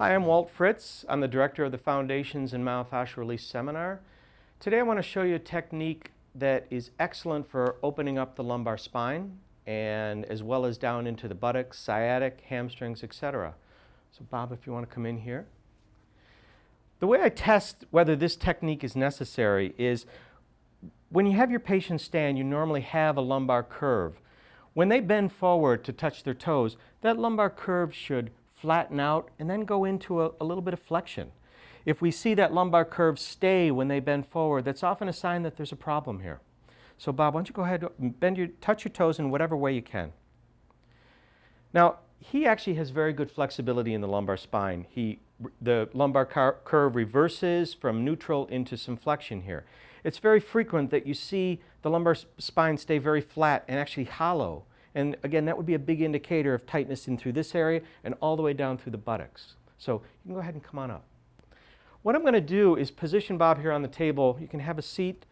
Hi, I'm Walt Fritz. I'm the director of the Foundations in Myofascial Release Seminar. Today I want to show you a technique that is excellent for opening up the lumbar spine and as well as down into the buttocks, sciatic, hamstrings, etc. So Bob, if you want to come in here. The way I test whether this technique is necessary is when you have your patient stand, you normally have a lumbar curve. When they bend forward to touch their toes, that lumbar curve should flatten out and then go into a little bit of flexion. If we see that lumbar curve stay when they bend forward, that's often a sign that there's a problem here. So Bob, why don't you go ahead and touch your toes in whatever way you can. Now, he actually has very good flexibility in the lumbar spine. The lumbar curve reverses from neutral into some flexion here. It's very frequent that you see the lumbar spine stay very flat and actually hollow. And again, that would be a big indicator of tightness in through this area and all the way down through the buttocks. So you can go ahead and come on up. What I'm going to do is position Bob here on the table. You can have a seat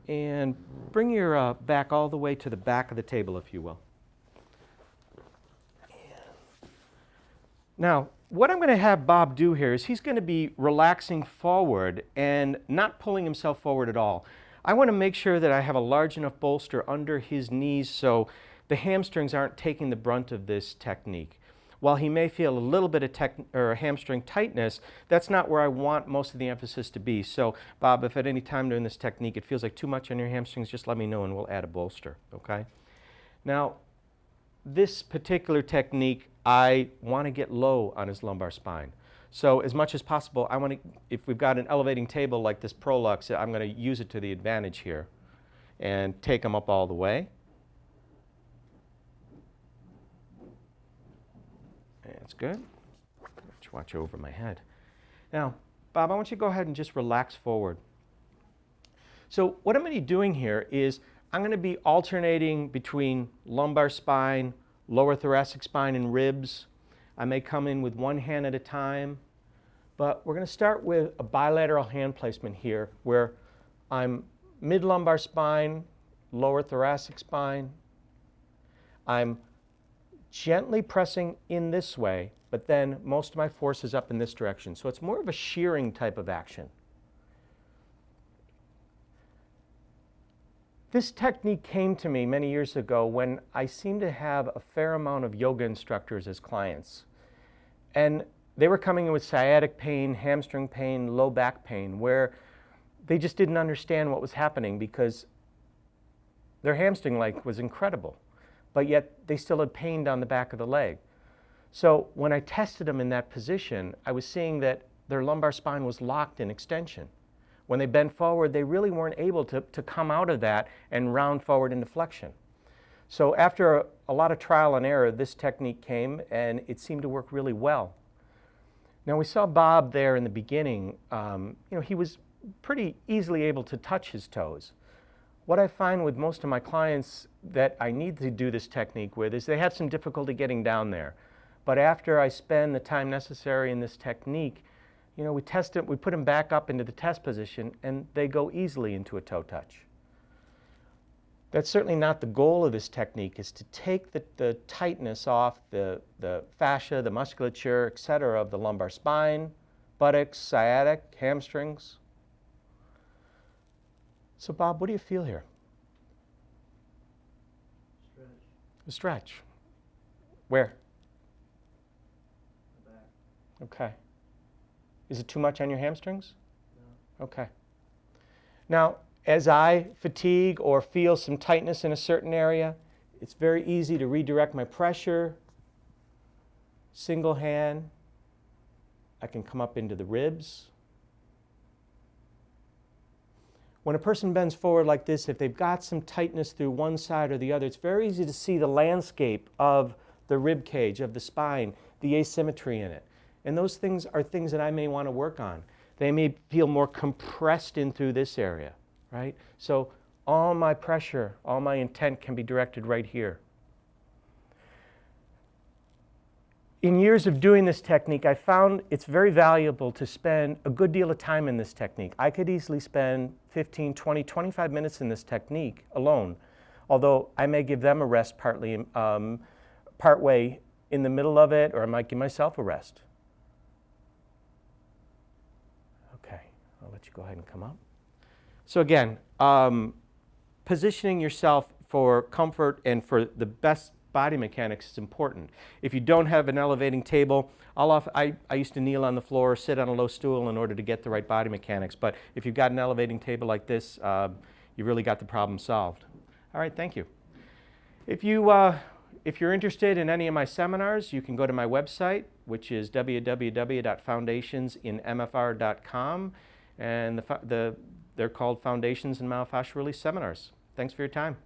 and bring your back all the way to the back of the table, if you will. Now, what I'm going to have Bob do here is he's going to be relaxing forward and not pulling himself forward at all. I want to make sure that I have a large enough bolster under his knees so the hamstrings aren't taking the brunt of this technique. While he may feel a little bit of hamstring tightness, that's not where I want most of the emphasis to be. So, Bob, if at any time during this technique it feels like too much on your hamstrings, just let me know and we'll add a bolster, okay? Now, this particular technique, I want to get low on his lumbar spine. So as much as possible, I want to, if we've got an elevating table like this Prolux, I'm going to use it to the advantage here and take them up all the way. That's good. Let's watch over my head. Now, Bob, I want you to go ahead and just relax forward. So what I'm going to be doing here is I'm going to be alternating between lumbar spine, lower thoracic spine, and ribs. I may come in with one hand at a time, but we're going to start with a bilateral hand placement here where I'm mid-lumbar spine, lower thoracic spine. I'm gently pressing in this way, but then most of my force is up in this direction. So it's more of a shearing type of action. This technique came to me many years ago when I seemed to have a fair amount of yoga instructors as clients. And they were coming in with sciatic pain, hamstring pain, low back pain, where they just didn't understand what was happening because their hamstring leg was incredible, but yet they still had pain down the back of the leg. So when I tested them in that position, I was seeing that their lumbar spine was locked in extension. When they bent forward, they really weren't able to come out of that and round forward into flexion. So after a lot of trial and error, this technique came and it seemed to work really well. Now we saw Bob there in the beginning, he was pretty easily able to touch his toes. What I find with most of my clients that I need to do this technique with is they have some difficulty getting down there. But after I spend the time necessary in this technique, we test it, we put them back up into the test position, and they go easily into a toe touch. That's certainly not the goal of this technique, is to take the tightness off the fascia, the musculature, etc. of the lumbar spine, buttocks, sciatic, hamstrings. So Bob, what do you feel here? Stretch. A stretch. Where? The back. Okay. Is it too much on your hamstrings? No. Okay. Now, as I fatigue or feel some tightness in a certain area, it's very easy to redirect my pressure. Single hand. I can come up into the ribs. When a person bends forward like this, if they've got some tightness through one side or the other, it's very easy to see the landscape of the rib cage, of the spine, the asymmetry in it. And those things are things that I may want to work on. They may feel more compressed in through this area, right? So all my pressure, all my intent can be directed right here. In years of doing this technique, I found it's very valuable to spend a good deal of time in this technique. I could easily spend 15, 20, 25 minutes in this technique alone, although I may give them a rest partway in the middle of it, or I might give myself a rest. you go ahead and come up. So again, positioning yourself for comfort and for the best body mechanics is important. If you don't have an elevating table, I used to kneel on the floor, sit on a low stool in order to get the right body mechanics. But if you've got an elevating table like this, you really got the problem solved. All right, thank you. If you're interested in any of my seminars, you can go to my website, which is www.foundationsinmfr.com, and they're called Foundations in Myofascial Release Seminars. Thanks for your time.